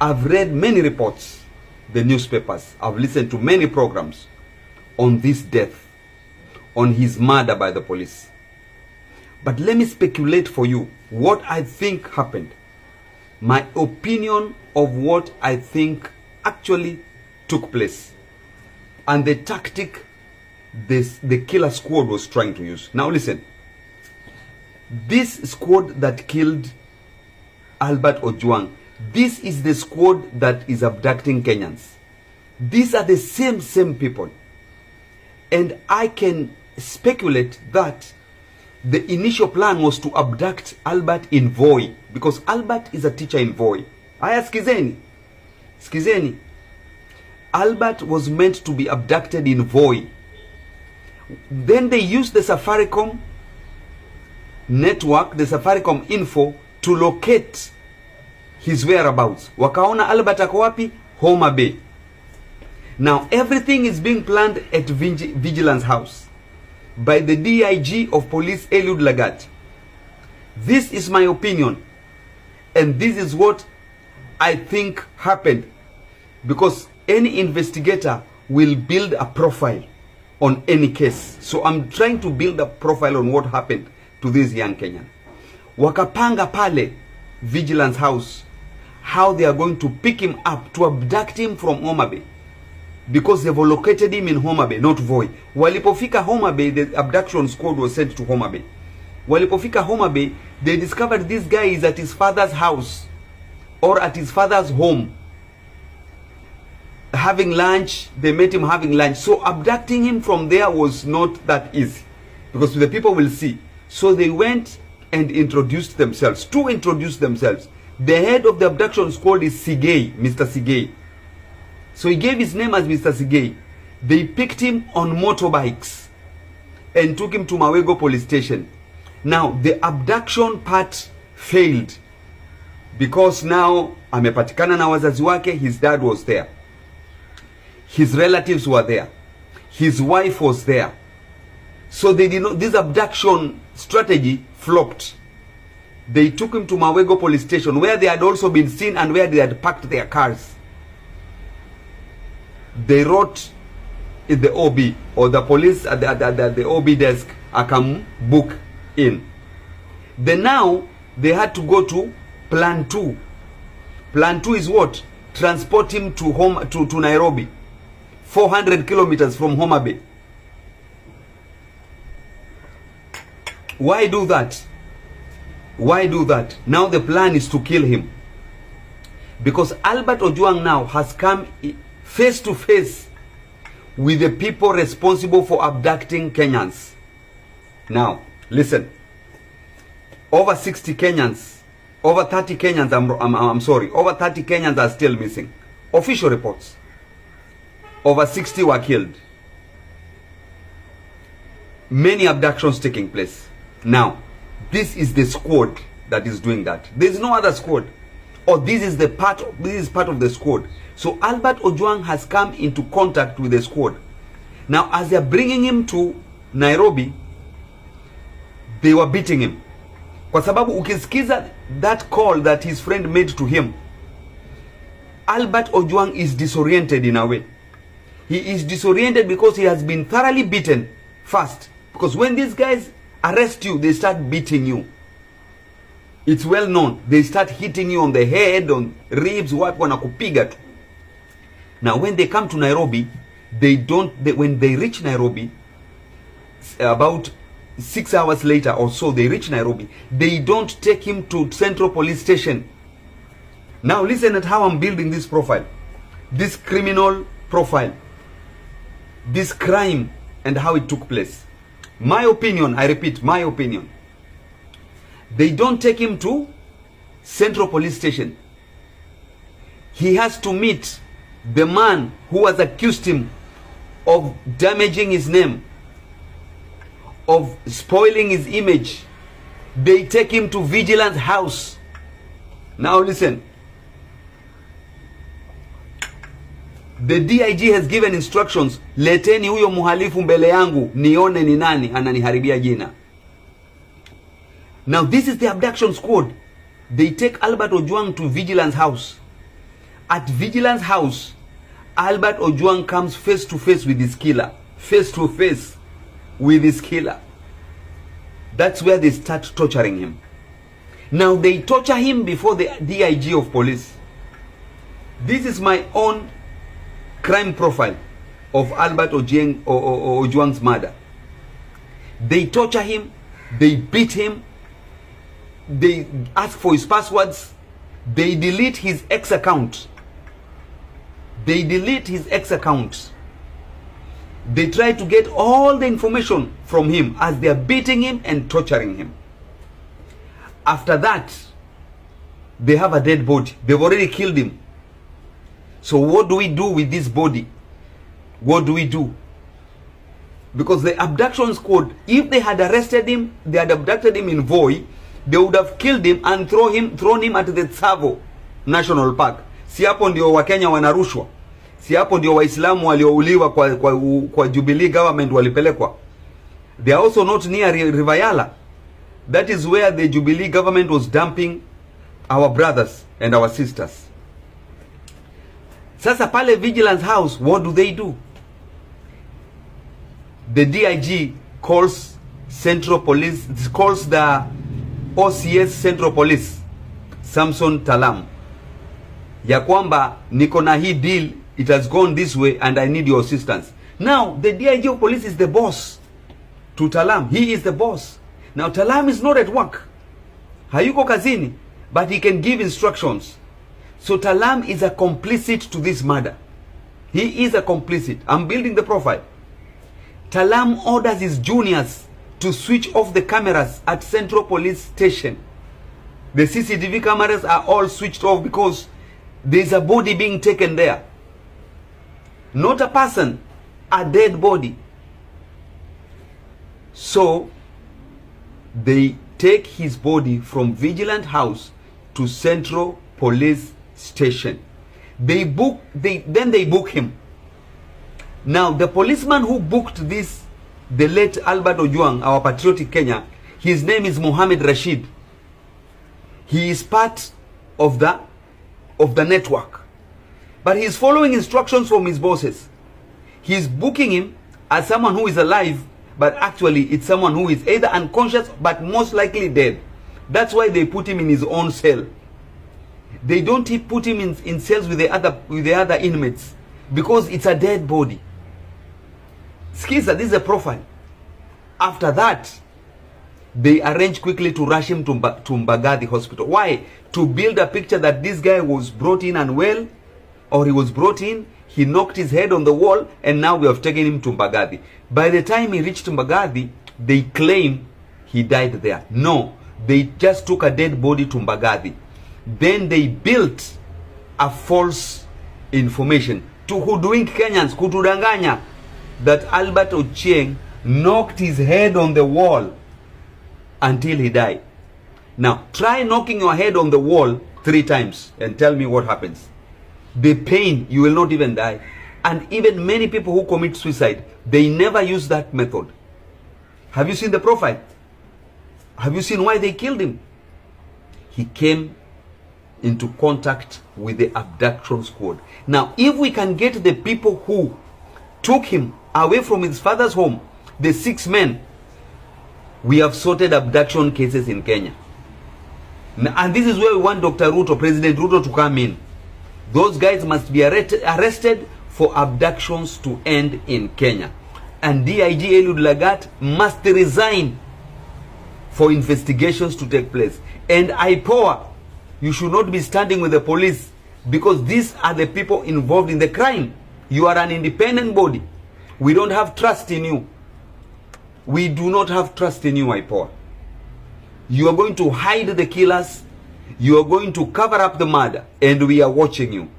I've read many reports, the newspapers. I've listened to many programs on this death, on his murder by the police. But let me speculate for you what I think happened. My opinion of what I think actually took place. And the tactic the killer squad was trying to use. Now listen. This squad that killed Albert Ojwang, this is the squad that is abducting Kenyans. These are the same people. And I can speculate that the initial plan was to abduct Albert in Voi, because Albert is a teacher in Voi. Aya, skizeni. Albert was meant to be abducted in Voi. Then they used the Safaricom network, the Safaricom info, to locate his whereabouts. Wakaona Albert ako wapi? Homa Bay. Now everything is being planned at Vigilance House by the DIG of Police, Eliud Lagat. This is my opinion, and this is what I think happened, because any investigator will build a profile on any case. So I'm trying to build a profile on what happened to this young Kenyan. Wakapanga pale Vigilance House how they are going to pick him up to abduct him from Homa Bay, because they've located him in Homa Bay, not Voi. Walipofika Homa Bay, the abduction squad was sent to Homa Bay. Walipofika Homa Bay, they discovered this guy is at his father's house or at his father's home having lunch. They met him having lunch. So abducting him from there was not that easy, because the people will see. So they went and introduced themselves. To introduce themselves, the head of the abduction squad is Sigei, Mr. Sigei. So he gave his name as Mr. Sigei. They picked him on motorbikes and took him to Mawego police station. Now the abduction part failed, because now amepatikana na wazazi wake. His dad was there, his relatives were there, his wife was there. So they did not, this abduction strategy flopped. They took him to Mawego police station, where they had also been seen and where they had parked their cars. They wrote in the OB, or the police at the OB desk, Akamu book in. Then now they had to go to plan 2. Plan 2 is what? Transport him to Nairobi, 400 kilometers from Homa Bay. Why do that? Why do that? Now the plan is to kill him, because Albert Ojwang now has come face to face with the people responsible for abducting Kenyans. Now listen, over 60 Kenyans, over 30 Kenyans, I'm sorry, over 30 Kenyans are still missing. Official reports, over 60 were killed. Many abductions taking place. Now this is the squad that is doing that. There is no other squad, or this is part of the squad. So Albert Ojwang has come into contact with the squad. Now as they are bringing him to Nairobi, they were beating him, kwa sababu ukisikiza that call that his friend made to him, Albert Ojwang is disoriented in a way. He is disoriented because he has been thoroughly beaten first, because when these guys arrest you, they start beating you. It's well known. They start hitting you on the head, on ribs, wapi wanakupiga tu. Now when they come to Nairobi, when they reach Nairobi, about 6 hours later or so, they reach Nairobi, they don't take him to Central Police Station. Now listen at how I'm building this profile, this criminal profile, this crime, and how it took place. My opinion, I repeat, my opinion. They don't take him to Central Police Station. He has to meet the man who has accused him of damaging his name, of spoiling his image. They take him to Vigilance House. Now listen. The DIG has given instructions, leteni huyo muhalifu mbele yangu nione ni nani ananiharibia jina. Now this is the abduction squad. They take Albert Ojwang to Vigilance House. At Vigilance House, Albert Ojwang comes face to face with his killer. Face to face with his killer. That's where they start torturing him. Now they torture him before the DIG of police. This is my own crime profile of Albert Ojwang's murder. They torture him, they beat him, they ask for his passwords, they delete his X account. They delete his X account. They try to get all the information from him as they are beating him and torturing him. After that, they have a dead body. They've already killed him. So what do we do with this body? What do we do? Because the abduction squad, if they had arrested him, they had abducted him in Voi, they would have killed him and thrown him at the Tsavo National Park. Si hapo ndio Wakenya wanarushwa. Si hapo ndio Waislamu waliouliwa kwa Jubilee government walipelekwa. They are also not near River Yala. That is where the Jubilee government was dumping our brothers and our sisters. Sasa pale Vigilance House, what do they do? The DIG calls Central Police, calls the OCS Central Police, Samson Talam, ya kwamba niko na hii deal, it has gone this way and I need your assistance. Now the DIG of police is the boss to Talam. He is the boss. Now Talam is not at work, hayuko kazini, but he can give instructions. So Talam is a complicit to this murder. He is a complicit. I'm building the profile. Talam orders his juniors to switch off the cameras at Central Police Station. The CCTV cameras are all switched off because there's a body being taken there. Not a person, a dead body. So they take his body from Vigilant House to Central Police Station. Then they book him. Now the policeman who booked this, the late Albert Ojwang, our patriotic Kenya, his name is Mohammed Rashid. He is part of the network, but he is following instructions from his bosses. He is booking him as someone who is alive, but actually it's someone who is either unconscious but most likely dead. That's why they put him in his own cell. They don't put him in cells with the other inmates because it's a dead body. Skiza, this is a profile. After that, they arrange quickly to rush him to Mbagathi Hospital. Why? To build a picture that this guy was brought in unwell, or he was brought in, he knocked his head on the wall, and now we have taken him to Mbagathi. By the time he reached Mbagathi, they claim he died there. No, they just took a dead body to Mbagathi. Then they built a false information to hoodwink Kenyans, kutudanganya, that Albert Ojwang knocked his head on the wall until he died. Now, try knocking your head on the wall 3 times and tell me what happens. The pain, you will not even die. And even many people who commit suicide, they never use that method. Have you seen the profile? Have you seen why they killed him? He came into contact with the abduction squad. Now, if we can get the people who took him away from his father's home, the 6 men, we have sorted abduction cases in Kenya. And this is where we want Dr. Ruto, President Ruto, to come in. Those guys must be arrested for abductions to end in Kenya. And DIG Eliud Lagat must resign for investigations to take place. And IPOA, you should not be standing with the police, because these are the people involved in the crime. You are an independent body. We don't have trust in you. We do not have trust in you, IPOA. You are going to hide the killers. You are going to cover up the murder, and we are watching you.